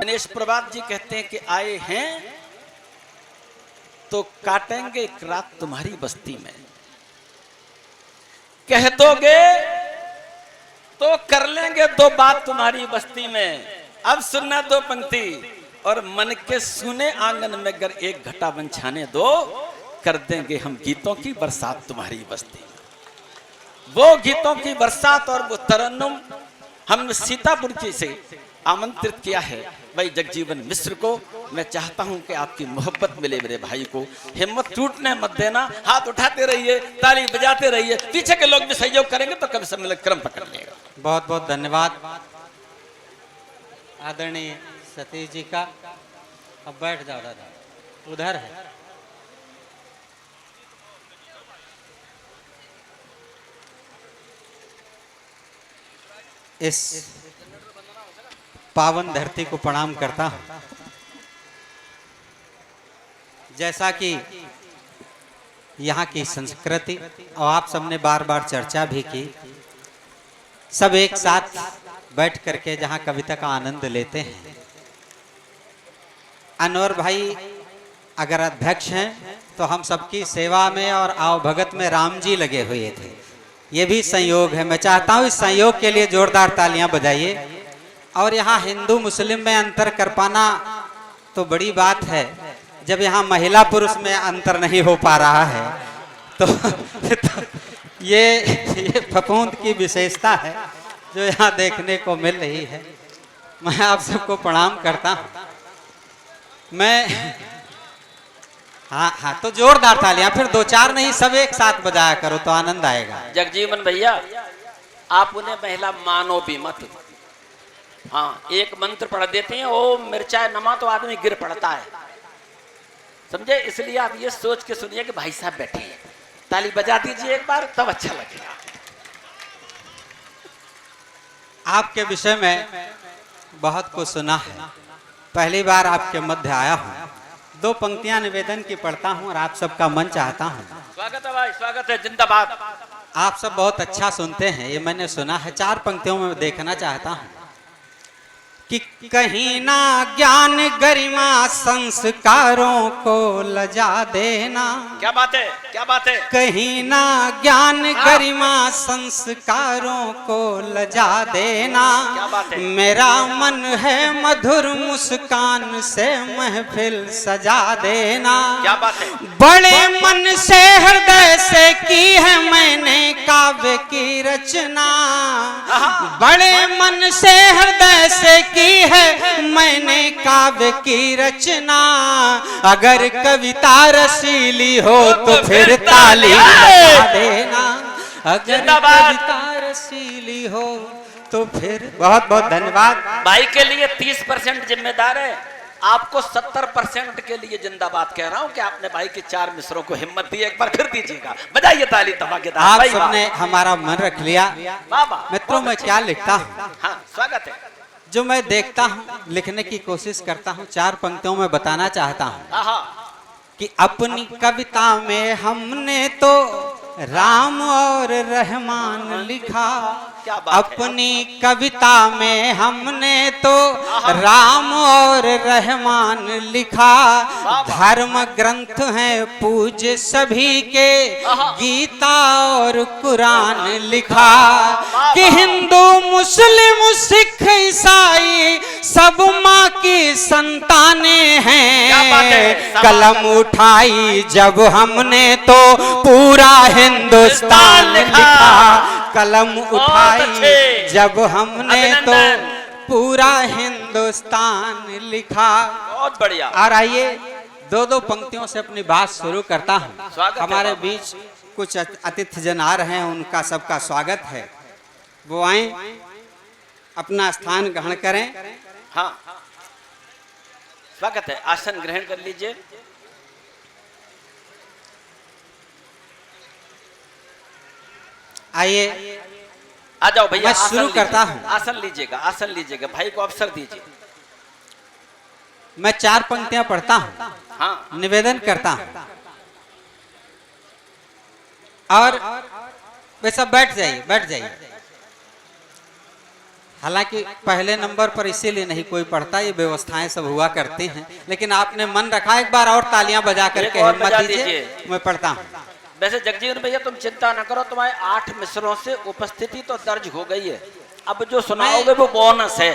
दिनेश प्रभात जी कहते हैं कि आए हैं तो काटेंगे एक रात तुम्हारी बस्ती में, कह दोगे तो कर लेंगे दो बात तुम्हारी बस्ती में। अब सुनना दो पंक्ति, और मन के सुने आंगन में अगर एक घटा बंछाने दो, कर देंगे हम गीतों की बरसात तुम्हारी बस्ती में। वो गीतों की बरसात और वो तरन्नुम हमने सीतापुर की से आमंत्रित किया है भाई जगजीवन मिश्र को। मैं चाहता हूं कि आपकी मोहब्बत मिले मेरे भाई को, हिम्मत टूटने मत देना, हाथ उठाते रहिए, ताली बजाते रहिए, पीछे के लोग भी सहयोग करेंगे तो कभी सम्मेलन क्रम पकड़ लेगा। बहुत बहुत धन्यवाद आदरणीय सतीश जी का। अब बैठ जाओ दादा, उधर है। इस पावन धरती को प्रणाम करता हूं। जैसा कि यहाँ की संस्कृति और आप सबने बार बार चर्चा भी की, सब एक साथ बैठ करके जहाँ कविता का आनंद लेते हैं। अनवर भाई अगर अध्यक्ष हैं तो हम सबकी सेवा में और आवभगत में राम जी लगे हुए थे, ये भी संयोग है। मैं चाहता हूँ इस संयोग के लिए जोरदार तालियां बजाइए। और यहाँ हिंदू मुस्लिम में अंतर कर पाना तो बड़ी बात है, जब यहाँ महिला पुरुष में अंतर नहीं हो पा रहा है तो ये फफूंद की विशेषता है जो यहाँ देखने को मिल रही है। मैं आप सबको प्रणाम करता हूँ। मैं हाँ तो जोरदार तालियां, फिर दो चार नहीं सब एक साथ बजाया करो तो आनंद आएगा। जगजीवन भैया आप उन्हें महिला मानो भी मत। हाँ, एक मंत्र पढ़ देते हैं ओ मिर्चाए नमा तो आदमी गिर पड़ता है, समझे? इसलिए आप ये सोच के सुनिए कि भाई साहब बैठे हैं, ताली बजा दीजिए एक बार तब अच्छा लगेगा। आपके विषय में बहुत कुछ सुना है, पहली बार आपके मध्य आया हूँ। दो पंक्तियां निवेदन की पढ़ता हूँ और आप सबका मन चाहता हूँ। स्वागत है भाई, स्वागत है, जिंदाबाद। आप सब बहुत अच्छा सुनते हैं, ये मैंने सुना है। चार पंक्तियों में देखना चाहता हूँ कि कहीं ना ज्ञान गरिमा संस्कारों को लजा देना। क्या बात है, क्या बात है। कहीं ना ज्ञान गरिमा संस्कारों को लजा देना। क्या बात है। मेरा मन है मधुर मुस्कान से महफिल सजा देना। क्या बात है। बड़े मन से हृदय से की है मैंने काव्य की रचना। बड़े मन से हृदय से की है मैंने काव्य की रचना। अगर कविता रसीली हो तो फिर ताली बजा देना। अगर कविता रसीली हो तो फिर। बहुत बहुत धन्यवाद। भाई के लिए 30% जिम्मेदार है, आपको 70% के लिए जिंदाबाद कह रहा हूं कि आपने भाई के चार मिसरों को हिम्मत दी। एक बार फिर दीजिएगा, बजाइए ताली धमाकेदार। आप सबने हमारा मन रख लिया। बाबा मित्रों मैं क्या लिखता हूँ, हाँ स्वागत है। जो मैं देखता हूँ लिखने की कोशिश करता हूँ, चार पंक्तियों में बताना चाहता हूँ कि अपनी कविता में हमने तो राम और रहमान लिखा। अपनी कविता में हमने तो राम और रहमान लिखा। धर्म ग्रंथ हैं पूज्य सभी के, गीता और कुरान लिखा। कि हिंदू मुस्लिम सिख ईसाई सब माँ की संतानें हैं। कलम उठाई जब हमने तो पूरा हिंदुस्तान लिखा। कलम उठाई जब हमने तो पूरा हिंदुस्तान लिखा। बहुत बढ़िया। और आइए दो दो पंक्तियों से अपनी बात शुरू करता हूँ। हमारे बीच कुछ अतिथि जन आ रहे हैं, उनका सबका स्वागत है। वो आए, अपना स्थान ग्रहण करें। हाँ स्वागत है, आसन ग्रहण कर लीजिए। आइए आ जाओ भैया, मैं शुरू करता हूँ। आसन लीजिएगा, आसन लीजिएगा, भाई को अवसर दीजिए। मैं चार पंक्तियां पढ़ता हूँ, हाँ निवेदन करता हूँ और वे सब बैठ जाइए, बैठ जाइए। हालांकि पहले नंबर पर इसीलिए नहीं कोई पढ़ता, ये व्यवस्थाएं सब हुआ करती हैं, लेकिन आपने मन रखा। एक बार और तालियां बजा करके और हिम्मत बजा दीजिए, दीजिए। मैं पढ़ता हूँ। वैसे जगजीवन भैया तुम चिंता न करो, तुम्हारे 8 मिसरों से उपस्थिति तो दर्ज हो गई है, अब जो सुनाओगे वो बोनस है।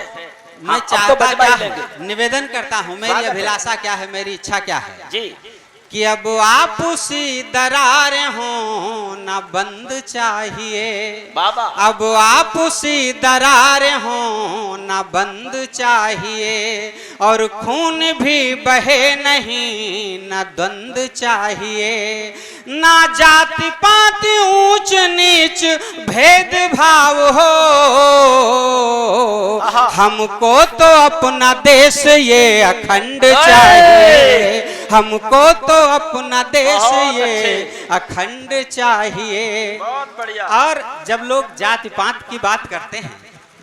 मैं अब तो चाहता बजवा क्या ही लेंगे। हूं, निवेदन करता हूँ, मेरी स्वागत है। अभिलाषा क्या है, मेरी इच्छा क्या है जी कि अब आपसी दरार हो न बंद चाहिए, बाबा अब आपसी दरार हो न बंद चाहिए, और खून भी बहे नहीं न द्वंद चाहिए, ना जाति पाति ऊंच नीच भेदभाव हो, हमको तो अपना देश ये अखंड चाहिए, हमको तो अपना देश बहुत ये अच्छे। अखंड चाहिए। बहुत बढ़िया। और जब लोग जाति पात की बात करते हैं,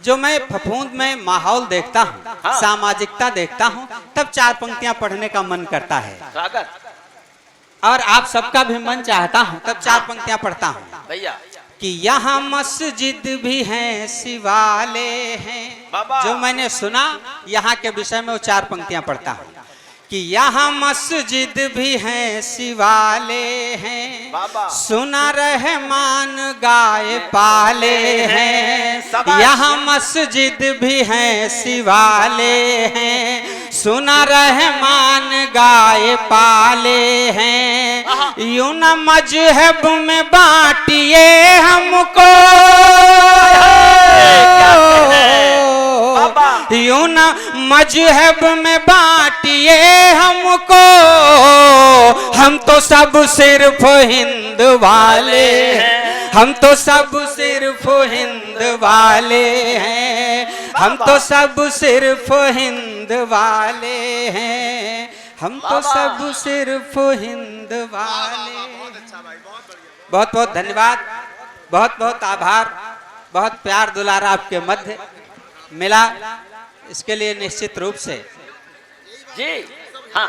जो मैं फफूंद में माहौल देखता हूँ, हाँ। सामाजिकता देखता हूँ, तब 4 पंक्तियां पढ़ने का मन करता है, स्वागत और आप सबका भी मन चाहता हूँ, तब 4 पंक्तियां पढ़ता हूँ भैया। कि यहाँ मस्जिद भी हैं शिवाले हैं। बाबा। जो मैंने सुना यहाँ के विषय में वो 4 पंक्तियां पढ़ता हूँ कि यहाँ मस्जिद भी हैं शिवाले हैं, बाबा। सुना रहमान गाय पाले हैं, शाबाश। यहाँ मस्जिद भी हैं शिवाले हैं, सुना रहमान गाय पाले हैं, यूं न मजहब में बांटिए हमको, यूं न मजहब में बांटिए हमको, हम तो सब सिर्फ हिंद वाले हैं, हम तो सब सिर्फ हिंद वाले हैं, हम तो सब सिर्फ हिंद वाले हैं, हम तो सब सिर्फ हिंद वाले। बहुत बहुत धन्यवाद, बहुत बहुत आभार, बहुत प्यार दुलार आपके मध्य मिला, इसके लिए निश्चित रूप से जी हाँ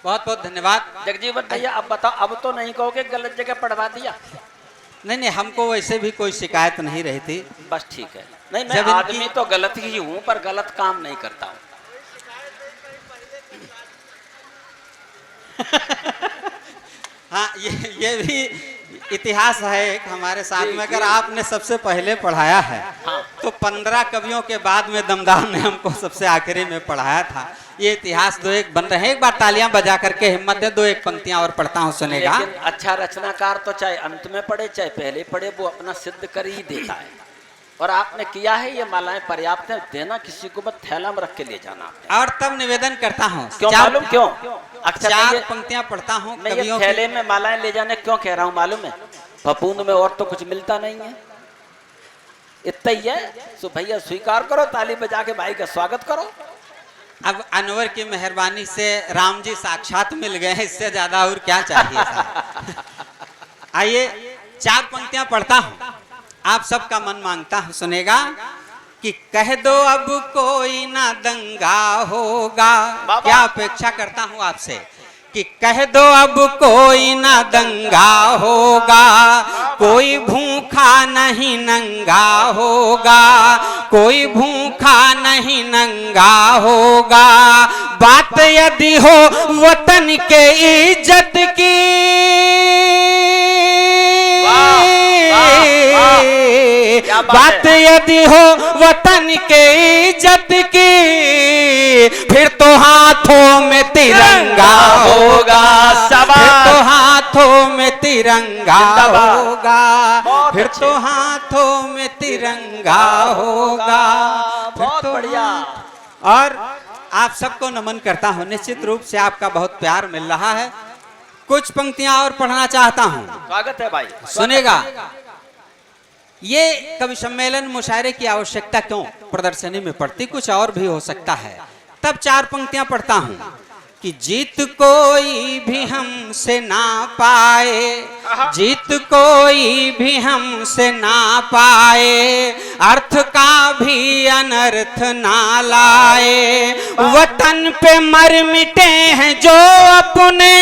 बहुत बहुत धन्यवाद। जगजीवन भैया अब बताओ, अब तो नहीं कहोगे गलत जगह पढ़वा दिया? नहीं नहीं, हमको वैसे भी कोई शिकायत नहीं रही थी। बस ठीक है। नहीं मैं जब इनकी- आदमी तो गलत ही हूँ, पर गलत काम नहीं करता हूँ। हाँ, ये भी इतिहास है एक हमारे साथ जी, में। जी। अगर आपने सबसे पहले पढ़ाया है, हाँ। तो 15 कवियों के बाद में दमदार ने हमको सबसे आखिरी में पढ़ाया था। ये इतिहास 2-1 बन रहे हैं। एक बार तालियां बजा करके हिम्मत दे, 2-1 पंक्तियां और पढ़ता हूँ, सुनेगा। लेकिन अच्छा रचनाकार तो चाहे अंत में पढ़े चाहे पहले पढ़े, वो अपना सिद्ध कर ही देता है। और आपने किया है, ये मालाएं पर्याप्त है। देना किसी को बस थैला में रख के ले जाना आपने। और तब निवेदन करता हूँ, क्यों मालूम क्यों? अच्छा 4 पंक्तियां पढ़ता हूँ मैं ये कवियों थैले की। में मालाएं ले जाने क्यों कह रहा हूँ मालूम है? फपूंद में और तो कुछ मिलता नहीं है, इतना ही है। तो भैया स्वीकार करो, ताली बजा के भाई का स्वागत करो। अब अनवर की मेहरबानी से राम जी साक्षात मिल गए हैं, इससे ज्यादा और क्या चाहिए साहब। आइए 4 पंक्तियां पढ़ता हूं, आप सबका मन मांगता हूं, सुनेगा। कि कह दो अब कोई ना दंगा होगा। क्या अपेक्षा करता हूं आपसे कि कह दो अब कोई ना दंगा होगा, कोई भूखा नहीं नंगा होगा, कोई भूखा नहीं नंगा होगा। बात यदि हो वतन के इज्जत की, बात यदि हो वतन के इज्जत की, फिर तो हाथों में तिरंगा होगा, फिर तो हाथों में तिरंगा होगा, फिर तो हाथों में तिरंगा होगा। बहुत बढ़िया। और आप सबको नमन करता हूँ, निश्चित रूप से आपका बहुत प्यार मिल रहा है। कुछ पंक्तियां और पढ़ना चाहता हूँ, स्वागत है भाई, सुनेगा। ये कवि सम्मेलन मुशायरे की आवश्यकता क्यों प्रदर्शनी में पड़ती, कुछ और भी हो सकता है। तब 4 पंक्तियां पढ़ता हूं कि जीत कोई भी हमसे ना पाए, जीत कोई भी हमसे ना पाए, अर्थ का भी अनर्थ ना लाए। वतन पे मर मिटे हैं जो अपने,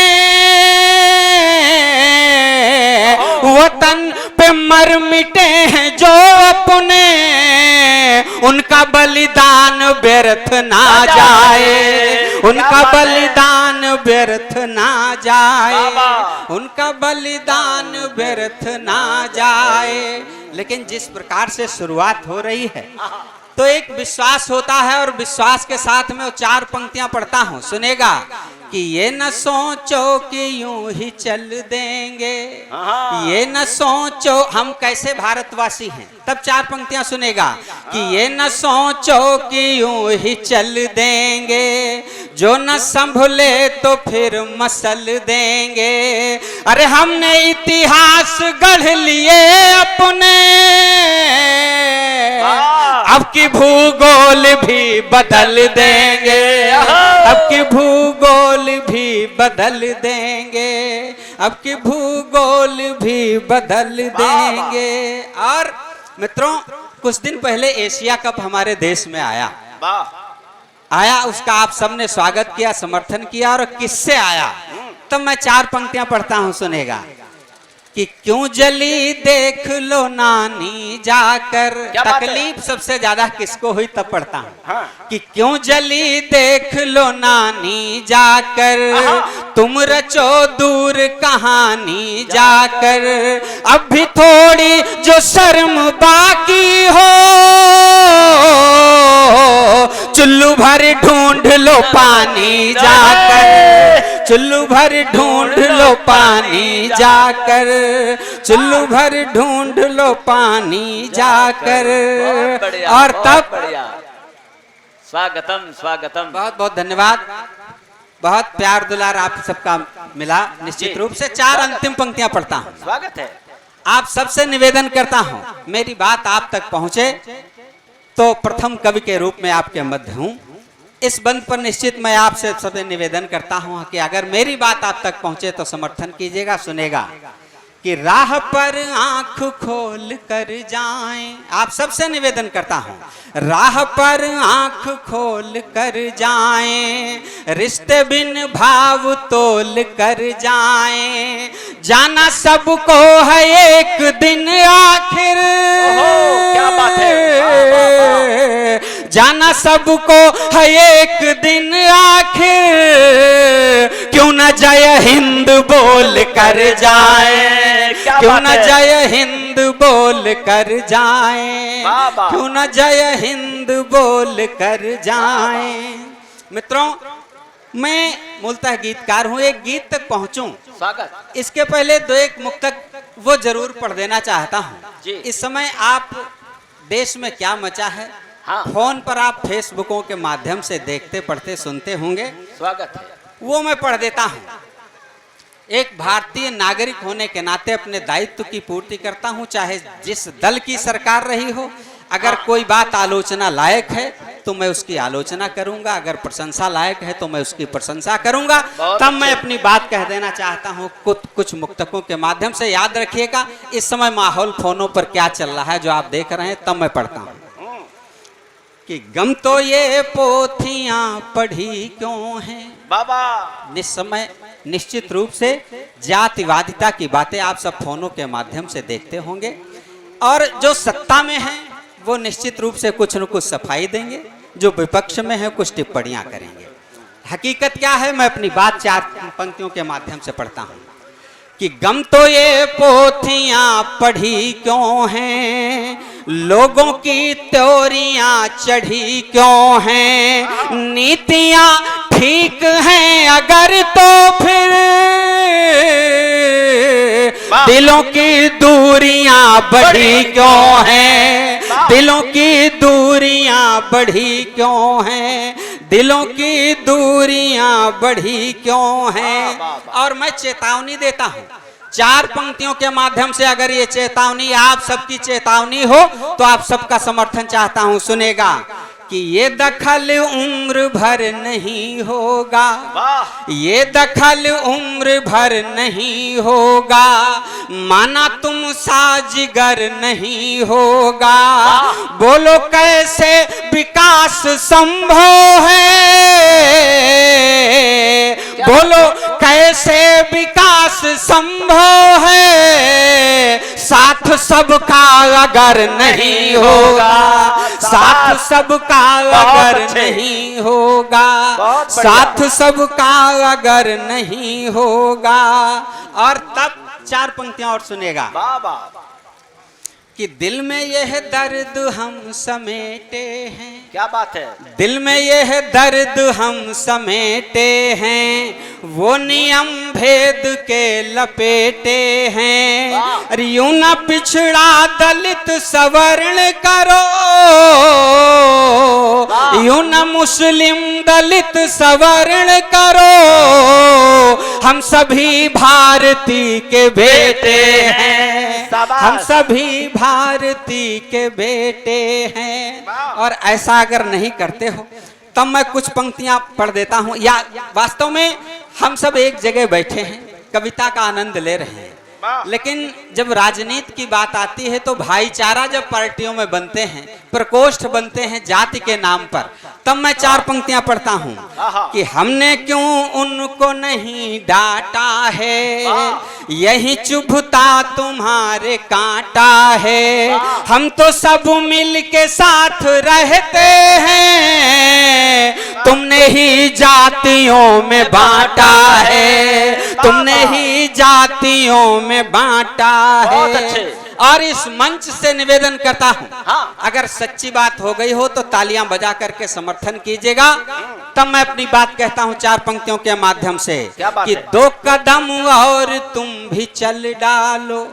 वतन पे के मर मिटे हैं जो अपने, उनका बलिदान व्यर्थ ना जाए, उनका बलिदान व्यर्थ ना जाए, उनका बलिदान व्यर्थ ना जाए। लेकिन जिस प्रकार से शुरुआत हो रही है तो एक विश्वास होता है, और विश्वास के साथ में वो 4 पंक्तियां पढ़ता हूं, सुनेगा कि ये न सोचो कि यूं ही चल देंगे, ये न सोचो हम कैसे भारतवासी हैं, तब 4 पंक्तियां सुनेगा कि ये न सोचो कि यूं ही चल देंगे, जो न संभले तो फिर मसल देंगे। अरे हमने इतिहास गढ़ लिए अपने, अब की भूगोल भी बदल देंगे, अब की भूगोल भी बदल देंगे, अब की भूगोल भी बदल देंगे। और मित्रों, कुछ दिन पहले एशिया कप हमारे देश में आया, उसका आप सबने स्वागत किया, समर्थन किया, और किससे आया, तब मैं 4 पंक्तियां पढ़ता हूं, सुनेगा कि क्यों जली देख लो नानी जाकर। तकलीफ सबसे ज्यादा किसको हुई तब पढ़ता हूं, कि क्यों जली देख लो नानी जाकर, तुम रचो दूर कहानी जाकर, अब भी थोड़ी जो शर्म बाकी हो, चुल्लू भर ढूंढ लो पानी जाकर, चुल्लू भर ढूंढ लो पानी जाकर, चुल्लू भर ढूंढ लो पानी जाकर। और तब स्वागतम स्वागतम, बहुत बहुत धन्यवाद, बहुत प्यार दुलार आप सबका मिला। निश्चित रूप से 4 अंतिम पंक्तियां पढ़ता हूं, स्वागत है। आप सबसे निवेदन करता हूं मेरी बात आप तक पहुंचे तो प्रथम कवि के रूप में आपके मध्य हूं। इस बंद पर निश्चित मैं आपसे सबसे निवेदन करता हूं कि अगर मेरी बात आप तक पहुंचे तो समर्थन कीजिएगा। सुनेगा कि राह पर आंख खोल कर जाएं, आप सबसे निवेदन करता हूं, राह पर आंख खोल कर जाएं, रिश्ते बिन भाव तोल कर जाएं, जाना सबको है एक दिन आखिर, क्या बात है, जाना सबको है एक दिन आखिर, क्यों न जय हिंद बोल कर जाए, क्यों न जय हिंद बोल कर जाए, क्यों न जय हिंद बोल कर जाए। मित्रों, मैं मूलतः गीतकार हूं, एक गीत तक पहुंचूं, स्वागत। इसके पहले 2-1 मुक्तक वो जरूर पढ़ देना चाहता हूं। इस समय आप देश में क्या मचा है, फोन पर आप फेसबुकों के माध्यम से देखते पढ़ते सुनते होंगे, स्वागत है, वो मैं पढ़ देता हूं। एक भारतीय नागरिक होने के नाते अपने दायित्व की पूर्ति करता हूं, चाहे जिस दल की सरकार रही हो। अगर कोई बात आलोचना लायक है तो मैं उसकी आलोचना करूंगा, अगर प्रशंसा लायक है तो मैं उसकी प्रशंसा करूंगा। तब मैं अपनी बात कह देना चाहता हूं कुछ मुक्तकों के माध्यम से। याद रखिएगा, इस समय माहौल फोनों पर क्या चल रहा है जो आप देख रहे हैं, तब मैं पढ़ता हूं कि गम तो ये पोथियां पढ़ी क्यों हैं बाबा। निस्समय निश्चित रूप से जातिवादिता की बातें आप सब फोनों के माध्यम से देखते होंगे, और जो सत्ता में हैं वो निश्चित रूप से कुछ न कुछ सफाई देंगे, जो विपक्ष में है कुछ टिप्पणियां करेंगे। हकीकत क्या है, मैं अपनी बात 4 पंक्तियों के माध्यम से पढ़ता हूं कि गम तो ये पोथियां पढ़ी क्यों हैं, लोगों की त्योरियां चढ़ी क्यों हैं, नीतियां ठीक हैं अगर तो फिर दिलों की दूरियां बढ़ी क्यों हैं, दिलों की दूरियां बढ़ी क्यों हैं, दिलों की दूरियां बढ़ी क्यों हैं। और मैं चेतावनी देता हूं 4 पंक्तियों के माध्यम से, अगर ये चेतावनी आप सबकी चेतावनी हो तो आप सबका समर्थन चाहता हूं। सुनेगा कि ये दखल उम्र भर नहीं होगा, ये दखल उम्र भर नहीं होगा, माना तुम साजिगर नहीं होगा, बोलो कैसे विकास संभव है, बोलो कैसे विकास संभव है, साथ सबका अगर नहीं होगा, साथ सबका अगर नहीं होगा, साथ सबका अगर नहीं होगा। और तब 4 पंक्तियां और सुनेगा कि दिल में यह दर्द हम समेटे हैं, क्या बात है, दिल में यह दर्द हम समेटे हैं, वो नियम भेद के लपेटे हैं। अरे यूं ना पिछड़ा दलित सवर्ण करो, यूं ना मुस्लिम दलित सवर्ण करो, हम सभी भारती के बेटे हैं, हम सभी भारती के बेटे हैं। और ऐसा अगर नहीं करते हो तब मैं कुछ पंक्तियां पढ़ देता हूं। या वास्तव में हम सब एक जगह बैठे हैं, कविता का आनंद ले रहे हैं, लेकिन जब राजनीति की बात आती है तो भाईचारा जब पार्टियों में बनते हैं, प्रकोष्ठ बनते हैं जाति के नाम पर, तब मैं 4 पंक्तियां पढ़ता हूं कि हमने क्यों उनको नहीं डांटा है, यही चुभता तुम्हारे कांटा है, हम तो सब मिल के साथ रहते हैं, तुमने ही जातियों में बांटा है, तुमने ही जातियों में बांटा है। और इस मंच से निवेदन करता हूं, अगर सच्ची बात हो गई हो तो तालियां बजा करके समर्थन कीजिएगा। तब मैं अपनी बात कहता हूं 4 पंक्तियों के माध्यम से कि 2 कदम और तुम भी चल डालो।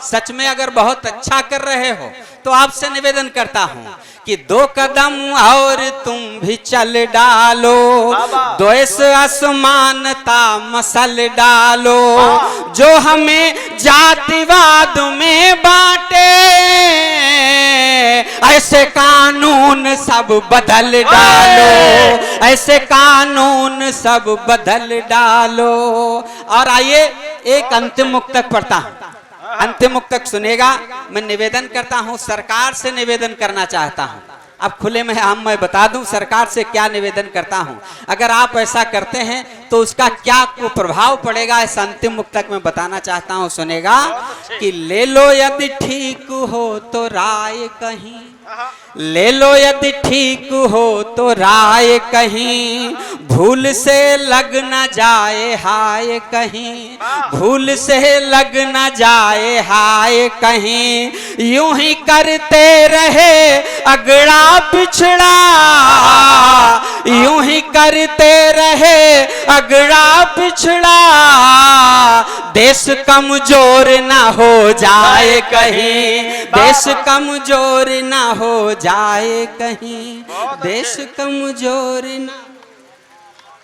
सच में अगर बहुत अच्छा कर रहे हो तो आपसे निवेदन करता हूं कि 2 कदम और तुम भी चल डालो, द्वेष असमानता मसल डालो, जो हमें जातिवाद में बांटे, ऐसे कानून सब बदल डालो, ऐसे कानून सब बदल डालो। और आइए एक अंतिम मुक्तक पढ़ता हूं, अंतिम मुक्तक सुनेगा। मैं निवेदन करता हूं, सरकार से निवेदन करना चाहता हूं। अब खुले में हम मैं बता दूं सरकार से क्या निवेदन करता हूं। अगर आप ऐसा करते हैं तो उसका क्या प्रभाव पड़ेगा, इस अंतिम मुक्तक में बताना चाहता हूं। सुनेगा कि ले लो यदि ठीक हो तो राय कहीं, ले लो यदि ठीक हो तो राय कहीं, भूल से लग न जाए हाय कहीं, भूल से लग न जाए हाय कहीं, यूं ही करते रहे अगड़ा पिछड़ा, यूं ही करते रहे अगड़ा पिछड़ा, देश कमजोर ना हो जाए कहीं, देश कमजोर ना हो जाए कहीं, देश कमजोर ना